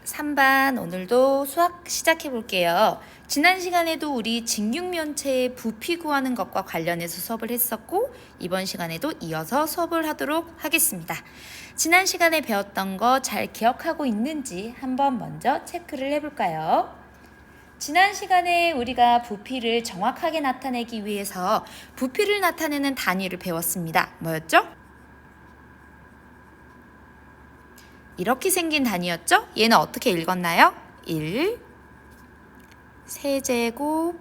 3반 오늘도 수학 시작해 볼게요. 지난 시간에도 우리 직육면체의 부피 구하는 것과 관련해서 수업을 했었고 이번 시간에도 이어서 수업을 하도록 하겠습니다. 지난 시간에 배웠던 거 잘 기억하고 있는지 한번 먼저 체크를 해볼까요? 지난 시간에 우리가 부피를 정확하게 나타내기 위해서 부피를 나타내는 단위를 배웠습니다. 뭐였죠? 이렇게 생긴 단위였죠? 얘는 어떻게 읽었나요? 1 세제곱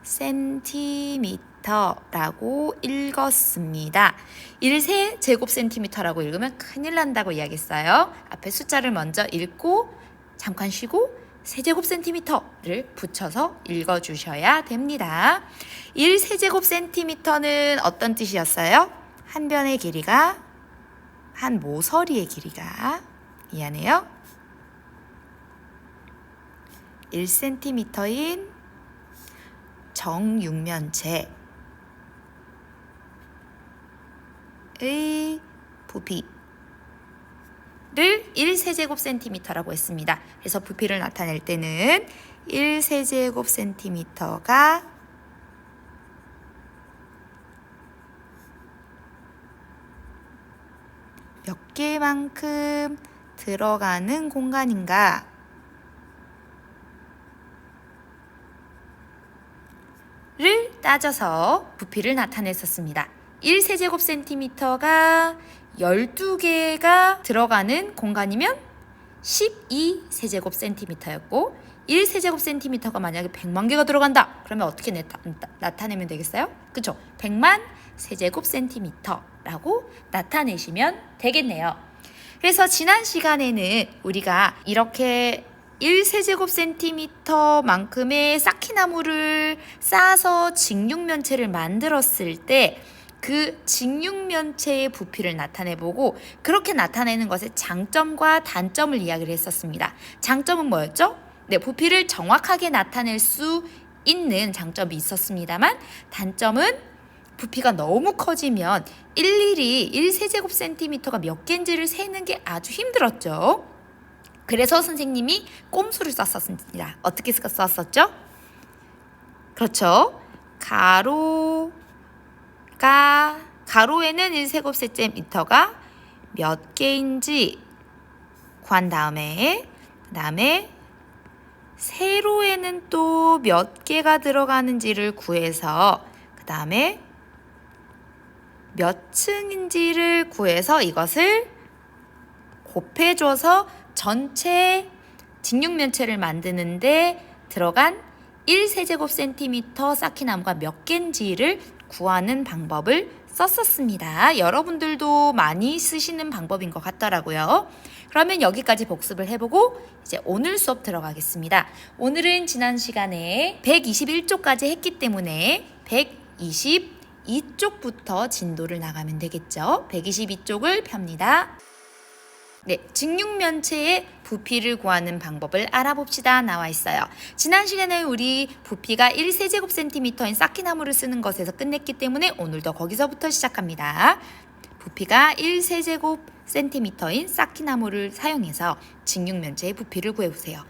센티미터라고 읽었습니다. 1 세제곱 센티미터라고 읽으면 큰일 난다고 이야기했어요. 앞에 숫자를 먼저 읽고 잠깐 쉬고 세제곱 센티미터를 붙여서 읽어주셔야 됩니다. 1 세제곱 센티미터는 어떤 뜻이었어요? 한 변의 길이가 한 모서리의 길이가 미안해요. 1cm인 정육면체의 부피를 1세제곱센티미터라고 했습니다. 그래서 부피를 나타낼 때는 1세제곱센티미터가 몇 개만큼 들어가는 공간인가? 를 따져서 부피를 나타냈었습니다. 1세제곱센티미터가 12개가 들어가는 공간이면 12세제곱센티미터였고 1세제곱센티미터가 만약에 100만 개가 들어간다. 그러면 어떻게 나타내면 되겠어요? 그쵸? 100만 세제곱센티미터라고 나타내시면 되겠네요. 그래서 지난 시간에는 우리가 이렇게 1세제곱센티미터만큼의 쌓기나무를 쌓아서 직육면체를 만들었을 때 그 직육면체의 부피를 나타내보고 그렇게 나타내는 것의 장점과 단점을 이야기를 했었습니다. 장점은 뭐였죠? 네, 부피를 정확하게 나타낼 수 있는 장점이 있었습니다만 단점은 부피가 너무 커지면 일일이 1세제곱센티미터가 몇 개인지를 세는 게 아주 힘들었죠. 그래서 선생님이 꼼수를 썼었습니다. 어떻게 썼었죠? 그렇죠. 가로에는 1세곱센티미터가 몇 개인지 구한 다음에 세로에는 또 몇 개가 들어가는지를 구해서 그 다음에 몇 층인지를 구해서 이것을 곱해줘서 전체 직육면체를 만드는데 들어간 1세제곱센티미터 쌓기나무가 몇 개인지를 구하는 방법을 썼었습니다. 여러분들도 많이 쓰시는 방법인 것 같더라고요. 그러면 여기까지 복습을 해보고 이제 오늘 수업 들어가겠습니다. 오늘은 지난 시간에 121쪽까지 했기 때문에 122쪽부터 진도를 나가면 되겠죠. 122쪽을 펴니다. 네, 직육면체의 부피를 구하는 방법을 알아봅시다 나와 있어요. 지난 시간에 우리 부피가 1세제곱센티미터인 쌓기나무를 쓰는 것에서 끝냈기 때문에 오늘도 거기서부터 시작합니다. 부피가 1세제곱센티미터인 쌓기나무를 사용해서 직육면체의 부피를 구해보세요.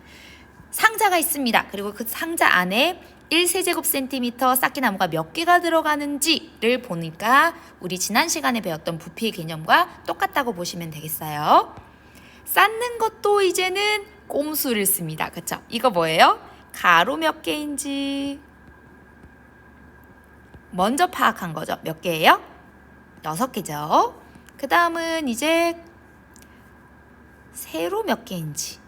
상자가 있습니다. 그리고 그 상자 안에 1세제곱센티미터 쌓기나무가 몇 개가 들어가는지를 보니까 우리 지난 시간에 배웠던 부피의 개념과 똑같다고 보시면 되겠어요. 쌓는 것도 이제는 꼼수를 씁니다. 그쵸? 이거 뭐예요? 가로 몇 개인지 먼저 파악한 거죠. 몇 개예요? 6개죠. 그 다음은 이제 세로 몇 개인지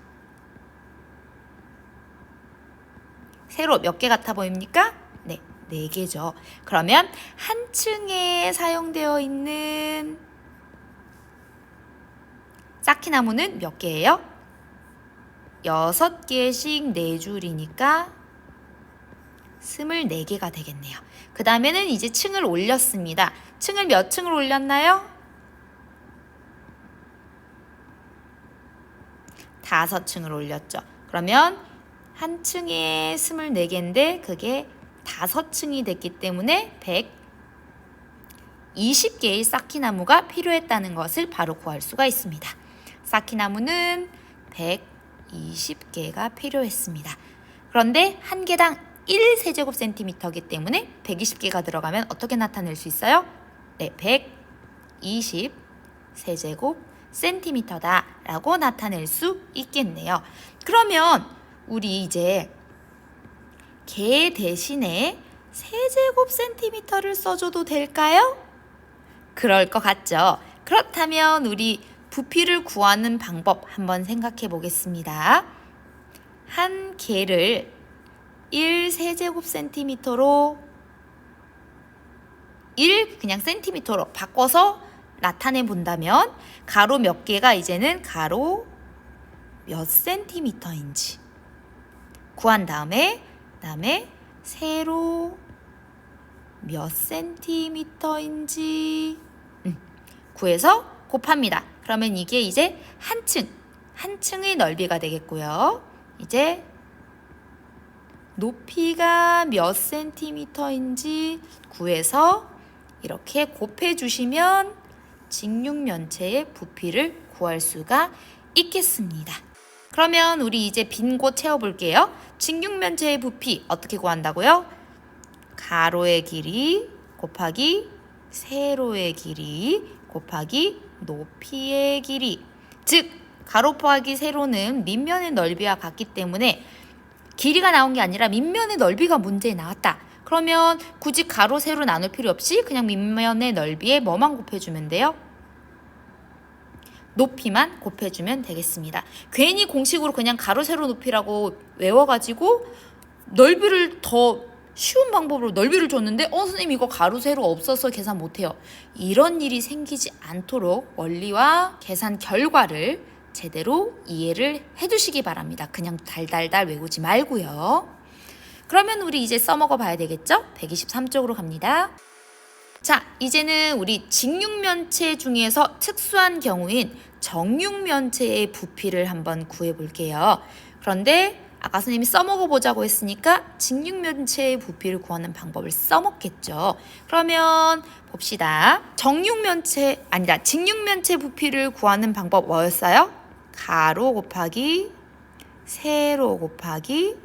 세로 몇 개 같아 보입니까? 네, 4개죠. 그러면 한 층에 사용되어 있는 쌓기나무는 몇 개예요? 6개씩 4줄이니까 24개가 되겠네요. 그 다음에는 이제 층을 올렸습니다. 층을 몇 층을 올렸나요? 5층을 올렸죠. 그러면 한 층에 24개인데 그게 5층이 됐기 때문에 120개의 쌓기나무가 필요했다는 것을 바로 구할 수가 있습니다. 쌓기나무는 120개가 필요했습니다. 그런데 한 개당 1세제곱센티미터이기 때문에 120개가 들어가면 어떻게 나타낼 수 있어요? 네, 120세제곱센티미터다 라고 나타낼 수 있겠네요. 그러면 우리 이제 개 대신에 세제곱센티미터를 써줘도 될까요? 그럴 것 같죠? 그렇다면 우리 부피를 구하는 방법 한번 생각해 보겠습니다. 한 개를 1세제곱센티미터로 1 그냥 센티미터로 바꿔서 나타내 본다면 가로 몇 개가 이제는 가로 몇 센티미터인지 구한 다음에 세로 몇 센티미터인지 구해서 곱합니다. 그러면 이게 이제 한 층의 넓이가 되겠고요. 이제 높이가 몇 센티미터인지 구해서 이렇게 곱해주시면 직육면체의 부피를 구할 수가 있겠습니다. 그러면 우리 이제 빈 곳 채워볼게요. 직육면체의 부피 어떻게 구한다고요? 가로의 길이 곱하기 세로의 길이 곱하기 높이의 길이. 즉 가로 더하기 세로는 밑면의 넓이와 같기 때문에 길이가 나온 게 아니라 밑면의 넓이가 문제에 나왔다. 그러면 굳이 가로 세로 나눌 필요 없이 그냥 밑면의 넓이에 뭐만 곱해주면 돼요? 높이만 곱해주면 되겠습니다. 괜히 공식으로 그냥 가로 세로 높이라고 외워가지고 넓이를 더 쉬운 방법으로 넓이를 줬는데 선생님 이거 가로 세로 없어서 계산 못해요. 이런 일이 생기지 않도록 원리와 계산 결과를 제대로 이해를 해두시기 바랍니다. 그냥 달달달 외우지 말고요. 그러면 우리 이제 써먹어 봐야 되겠죠? 123쪽으로 갑니다. 자, 이제는 우리 직육면체 중에서 특수한 경우인 정육면체의 부피를 한번 구해볼게요. 그런데 아까 선생님이 써먹어 보자고 했으니까 직육면체의 부피를 구하는 방법을 써먹겠죠. 그러면 봅시다. 직육면체 부피를 구하는 방법 뭐였어요? 가로 곱하기 세로 곱하기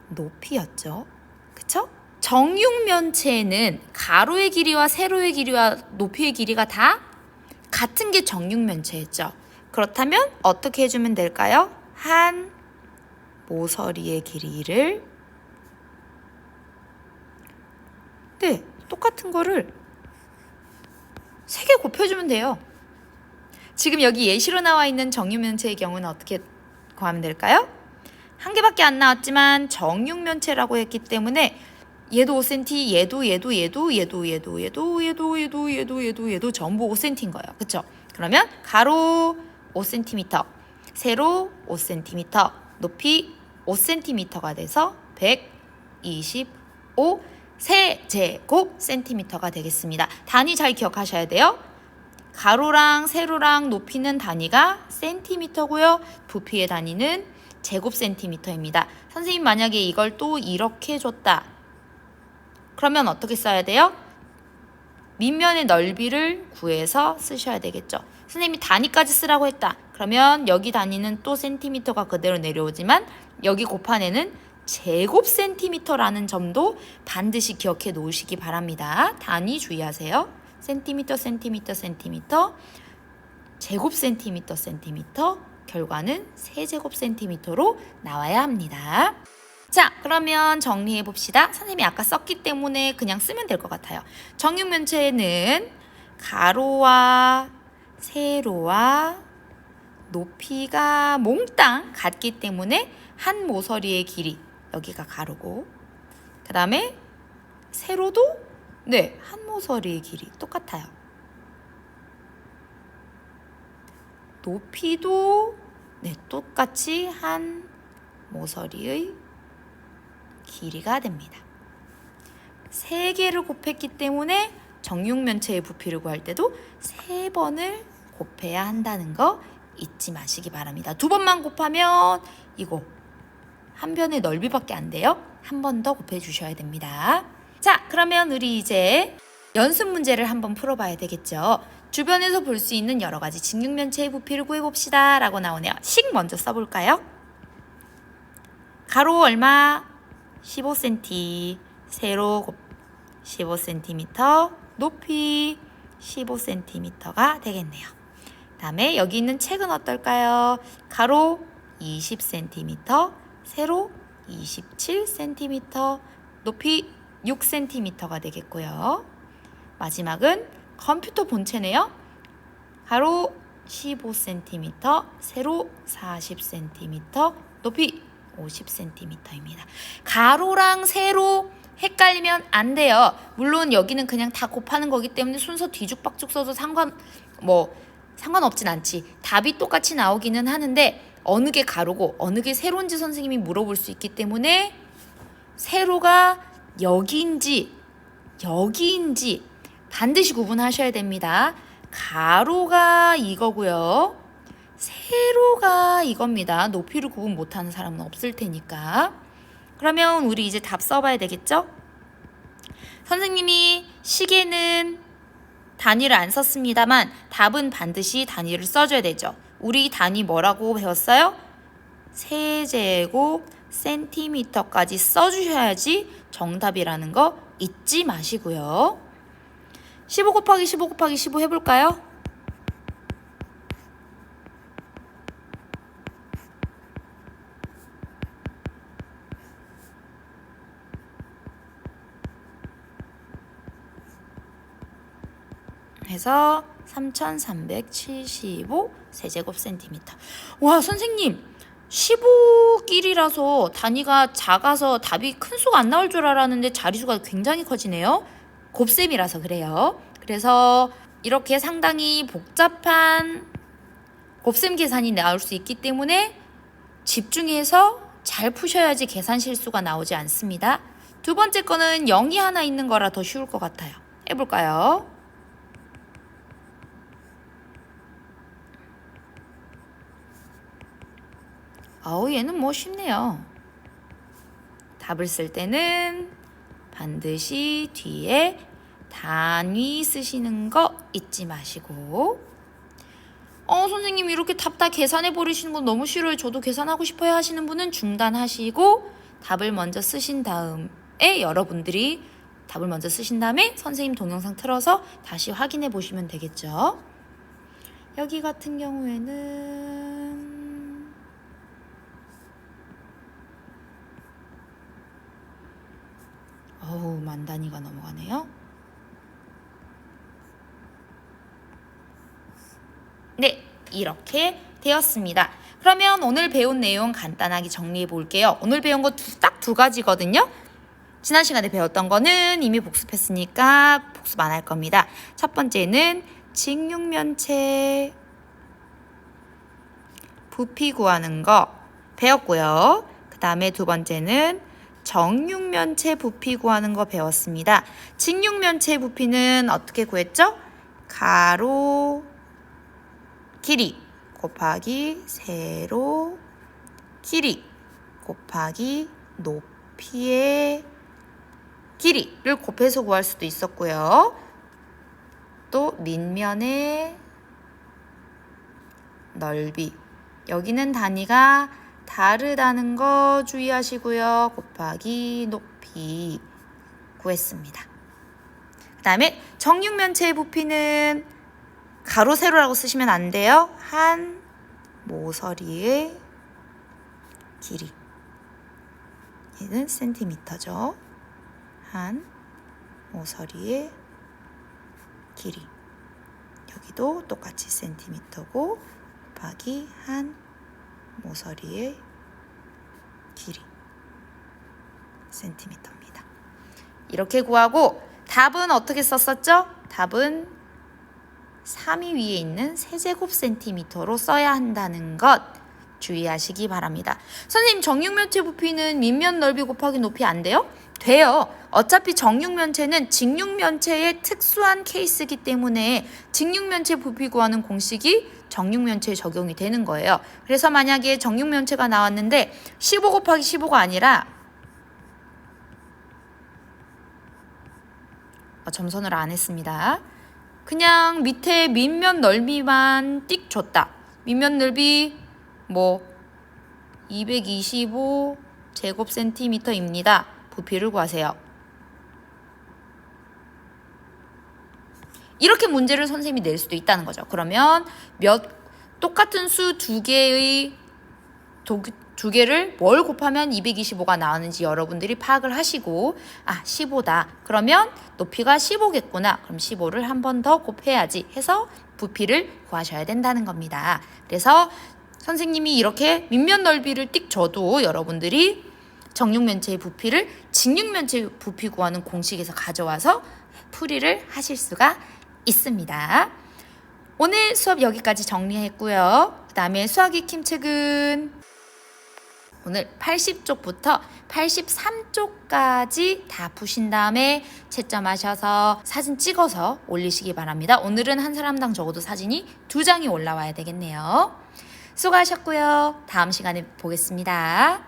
높이였죠. 그쵸? 정육면체는 가로의 길이와 세로의 길이와 높이의 길이가 다 같은 게 정육면체였죠. 그렇다면 어떻게 해주면 될까요? 한 모서리의 길이를 똑같은 거를 3개 곱해주면 돼요. 지금 여기 예시로 나와 있는 정육면체의 경우는 어떻게 구하면 될까요? 한 개밖에 안 나왔지만 정육면체라고 했기 때문에 얘도 5cm, 얘도 전부 5cm인 거예요. 그쵸? 그러면 가로 5cm, 세로 5cm, 높이 5cm가 돼서 125 세제곱 센티미터가 되겠습니다. 단위 잘 기억하셔야 돼요. 가로랑 세로랑 높이는 단위가 센티미터고요. 부피의 단위는 제곱 센티미터입니다. 선생님 만약에 이걸 또 이렇게 줬다. 그러면 어떻게 써야 돼요? 밑면의 넓이를 구해서 쓰셔야 되겠죠. 선생님이 단위까지 쓰라고 했다. 그러면 여기 단위는 또 센티미터가 그대로 내려오지만 여기 곱한에는 제곱 센티미터라는 점도 반드시 기억해 놓으시기 바랍니다. 단위 주의하세요. 센티미터, 제곱 센티미터, 결과는 세제곱 센티미터로 나와야 합니다. 자, 그러면 정리해 봅시다. 선생님이 아까 썼기 때문에 그냥 쓰면 될 것 같아요. 정육면체는 가로와 세로와 높이가 몽땅 같기 때문에 한 모서리의 길이, 여기가 가로고, 그 다음에 세로도 한 모서리의 길이 똑같아요. 높이도 똑같이 한 모서리의 길이가 됩니다. 3개를 곱했기 때문에 정육면체의 부피를 구할 때도 3번을 곱해야 한다는 거 잊지 마시기 바랍니다. 2번만 곱하면 이거 한 변의 넓이밖에 안 돼요. 한 번 더 곱해 주셔야 됩니다. 자, 그러면 우리 이제 연습 문제를 한번 풀어봐야 되겠죠. 주변에서 볼 수 있는 여러 가지 직육면체의 부피를 구해봅시다 라고 나오네요. 식 먼저 써볼까요? 가로 얼마? 15cm, 세로 15cm, 높이 15cm가 되겠네요. 다음에 여기 있는 책은 어떨까요? 가로 20cm, 세로 27cm, 높이 6cm가 되겠고요. 마지막은 컴퓨터 본체네요. 가로 15cm, 세로 40cm, 높이 50cm입니다. 가로랑 세로 헷갈리면 안 돼요. 물론 여기는 그냥 다 곱하는 거기 때문에 순서 뒤죽박죽 써도 상관없진 않지. 답이 똑같이 나오기는 하는데 어느 게 가로고 어느 게 세로인지 선생님이 물어볼 수 있기 때문에 세로가 여기인지 반드시 구분하셔야 됩니다. 가로가 이거고요. 세로가 이겁니다. 높이를 구분 못하는 사람은 없을 테니까. 그러면 우리 이제 답 써봐야 되겠죠? 선생님이 시계는 단위를 안 썼습니다만 답은 반드시 단위를 써줘야 되죠. 우리 단위 뭐라고 배웠어요? 세제곱 센티미터까지 써주셔야지 정답이라는 거 잊지 마시고요. 15 곱하기 15 곱하기 15 해볼까요? 해서 3375 세제곱 센티미터. 와, 선생님 15길이라서 단위가 작아서 답이 큰 수가 안 나올 줄 알았는데 자리수가 굉장히 커지네요. 곱셈이라서 그래요. 그래서 이렇게 상당히 복잡한 곱셈 계산이 나올 수 있기 때문에 집중해서 잘 푸셔야지 계산 실수가 나오지 않습니다. 두 번째 거는 0이 하나 있는 거라 더 쉬울 것 같아요. 해볼까요? 얘는 뭐 쉽네요. 답을 쓸 때는 반드시 뒤에 단위 쓰시는 거 잊지 마시고. 선생님 이렇게 답 다 계산해 버리시는 거 너무 싫어요. 저도 계산하고 싶어요 하시는 분은 중단하시고 답을 먼저 쓰신 다음에 여러분들이 답을 먼저 쓰신 다음에 선생님 동영상 틀어서 다시 확인해 보시면 되겠죠. 여기 같은 경우에는 만 단위가 넘어가네요. 네, 이렇게 되었습니다. 그러면 오늘 배운 내용 간단하게 정리해 볼게요. 오늘 배운 거 딱 두 가지거든요. 지난 시간에 배웠던 거는 이미 복습했으니까 복습 안 할 겁니다. 첫 번째는 직육면체 부피 구하는 거 배웠고요. 그 다음에 두 번째는 정육면체 부피 구하는 거 배웠습니다. 직육면체 부피는 어떻게 구했죠? 가로 길이 곱하기 세로 길이 곱하기 높이의 길이를 곱해서 구할 수도 있었고요. 또 밑면의 넓이, 여기는 단위가 다르다는 거 주의하시고요. 곱하기 높이 구했습니다. 그 다음에 정육면체의 부피는 가로 세로라고 쓰시면 안 돼요. 한 모서리의 길이, 얘는 센티미터죠. 한 모서리의 길이, 여기도 똑같이 센티미터고 곱하기 한 모서리의 길이 센티미터입니다. 이렇게 구하고 답은 어떻게 썼었죠? 답은 3위 위에 있는 세제곱 센티미터로 써야 한다는 것 주의하시기 바랍니다. 선생님 정육면체 부피는 밑면 넓이 곱하기 높이 안 돼요? 돼요. 어차피 정육면체는 직육면체의 특수한 케이스이기 때문에 직육면체 부피 구하는 공식이 정육면체에 적용이 되는 거예요. 그래서 만약에 정육면체가 나왔는데 15 곱하기 15가 아니라 점선을 안 했습니다. 그냥 밑에 밑면 넓이만 띡 줬다. 밑면 넓이 뭐 225 제곱센티미터입니다. 부피를 구하세요. 이렇게 문제를 선생님이 낼 수도 있다는 거죠. 그러면 똑같은 수 두 개를 뭘 곱하면 225가 나오는지 여러분들이 파악을 하시고 15다. 그러면 높이가 15겠구나. 그럼 15를 한 번 더 곱해야지 해서 부피를 구하셔야 된다는 겁니다. 그래서 선생님이 이렇게 밑면 넓이를 띡 줘도 여러분들이 정육면체의 부피를 직육면체의 부피 구하는 공식에서 가져와서 풀이를 하실 수가 있습니다. 오늘 수업 여기까지 정리했고요. 그 다음에 수학 익힘 책은 오늘 80쪽부터 83쪽까지 다 푸신 다음에 채점하셔서 사진 찍어서 올리시기 바랍니다. 오늘은 한 사람당 적어도 사진이 2장이 올라와야 되겠네요. 수고하셨고요. 다음 시간에 보겠습니다.